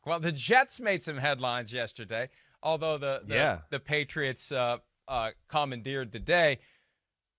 Well, the Jets made some headlines yesterday, although the Patriots commandeered the day.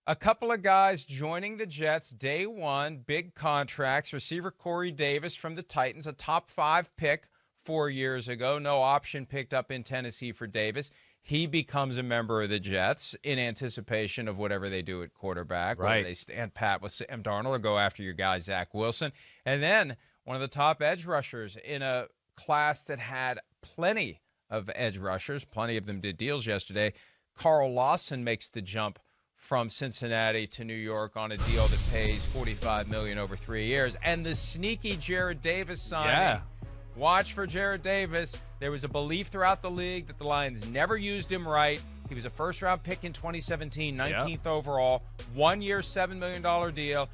A couple of guys joining the Jets day one, big contracts. Receiver Corey Davis from the Titans, a top 5 pick 4 years ago. No option picked up in Tennessee for Davis. He becomes a member of the Jets in anticipation of whatever they do at quarterback. Right. Whether they stand pat with Sam Darnold or go after your guy, Zach Wilson. And then one of the top edge rushers in a class that had plenty of edge rushers. Plenty of them did deals yesterday. Carl Lawson makes the jump from Cincinnati to New York on a deal that pays $45 million over 3 years. And the sneaky Jarrad Davis signing. Yeah. Watch for Jarrad Davis. There was a belief throughout the league that the Lions never used him right. He was a first-round pick in 2017, 19th overall, 1 year, $7 million deal.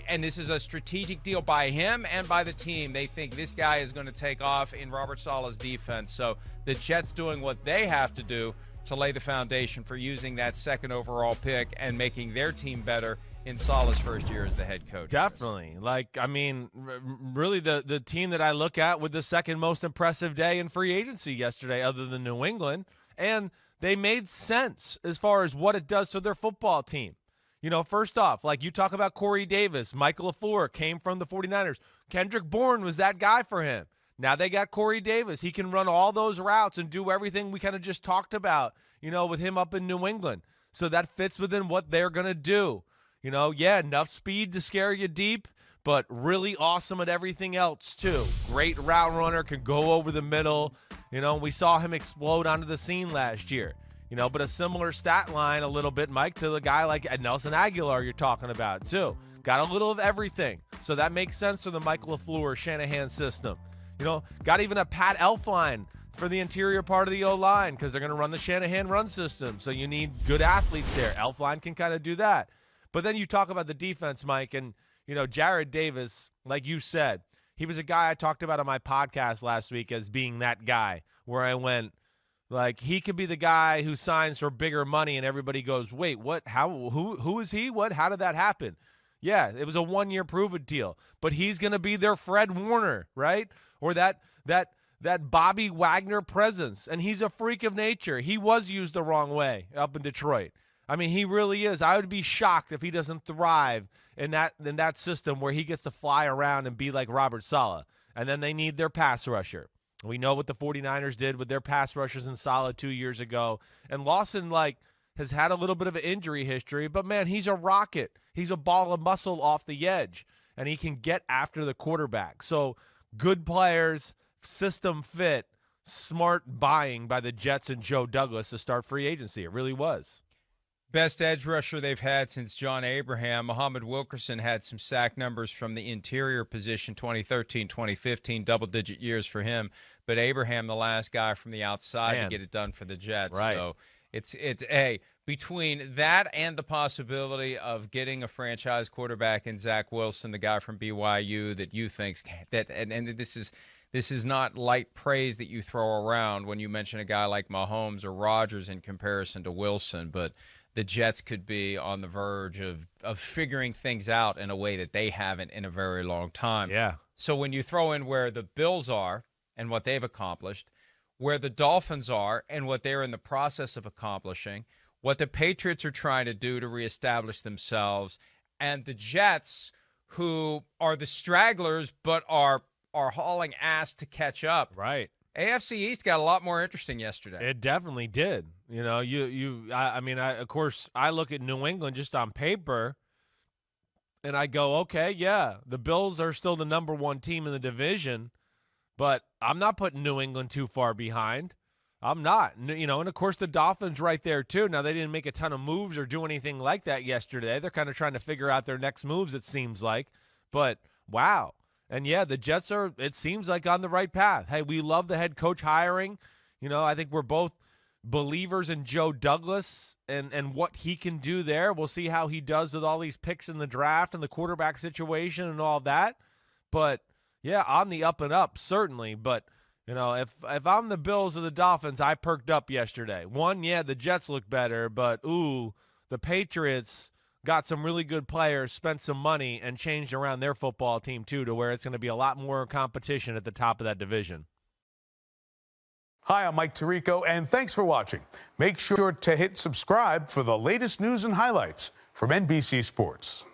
And this is a strategic deal by him and by the team. They think this guy is going to take off in Robert Saleh's defense. So the Jets doing what they have to do to lay the foundation for using that second overall pick and making their team better in Saleh's first year as the head coach. Definitely. Really the team that I look at with the second most impressive day in free agency yesterday other than New England. And they made sense as far as what it does to their football team. You know, first off, like you talk about Corey Davis, Michael LaFleur came from the 49ers. Kendrick Bourne was that guy for him. Now they got Corey Davis. He can run all those routes and do everything we kind of just talked about, you know, with him up in New England. So that fits within what they're going to do. You know, yeah, enough speed to scare you deep, but really awesome at everything else too. Great route runner, can go over the middle. You know, we saw him explode onto the scene last year. You know, but a similar stat line a little bit, Mike, to the guy like Nelson Aguilar you're talking about too. Got a little of everything. So that makes sense for the Michael LaFleur Shanahan system. You know, got even a Pat Elflein for the interior part of the O-line because they're going to run the Shanahan run system. So you need good athletes there. Elflein can kind of do that. But then you talk about the defense, Mike, and, you know, Jarrad Davis, like you said, he was a guy I talked about on my podcast last week as being that guy where I went, like, he could be the guy who signs for bigger money and everybody goes, wait, what? How? Who is he? What? How did that happen? Yeah, it was a one-year prove-it deal. But he's going to be their Fred Warner, right? Or that Bobby Wagner presence. And he's a freak of nature. He was used the wrong way up in Detroit. I mean, he really is. I would be shocked if he doesn't thrive in that system where he gets to fly around and be like Robert Saleh. And then they need their pass rusher. We know what the 49ers did with their pass rushers in Saleh 2 years ago. And Lawson, has had a little bit of an injury history, but, man, he's a rocket. He's a ball of muscle off the edge, and he can get after the quarterback. So good players, system fit, smart buying by the Jets and Joe Douglas to start free agency. It really was. Best edge rusher they've had since John Abraham. Muhammad Wilkerson had some sack numbers from the interior position, 2013, 2015, double-digit years for him. But Abraham, the last guy from the outside to get it done for the Jets. Right. So it's between that and the possibility of getting a franchise quarterback in Zach Wilson, the guy from BYU that you think's that, and this is not light praise that you throw around when you mention a guy like Mahomes or Rodgers in comparison to Wilson, but the Jets could be on the verge of figuring things out in a way that they haven't in a very long time. Yeah. So when you throw in where the Bills are and what they've accomplished, where the Dolphins are and what they're in the process of accomplishing, what the Patriots are trying to do to reestablish themselves, and the Jets, who are the stragglers but are hauling ass to catch up. Right. AFC East got a lot more interesting yesterday. It definitely did. You know, of course, I look at New England just on paper, and I go, okay, yeah, the Bills are still the number one team in the division, but I'm not putting New England too far behind. I'm not. You know, and, of course, the Dolphins right there, too. Now, they didn't make a ton of moves or do anything like that yesterday. They're kind of trying to figure out their next moves, it seems like. But, wow. And, yeah, the Jets are, it seems like, on the right path. Hey, we love the head coach hiring. You know, I think we're both believers in Joe Douglas and what he can do there. We'll see how he does with all these picks in the draft and the quarterback situation and all that. But, yeah, on the up and up, certainly. But, you know, if I'm the Bills or the Dolphins, I perked up yesterday. One, yeah, the Jets look better, but, ooh, the Patriots got some really good players, spent some money, and changed around their football team, too, to where it's going to be a lot more competition at the top of that division. Hi, I'm Mike Tirico, and thanks for watching. Make sure to hit subscribe for the latest news and highlights from NBC Sports.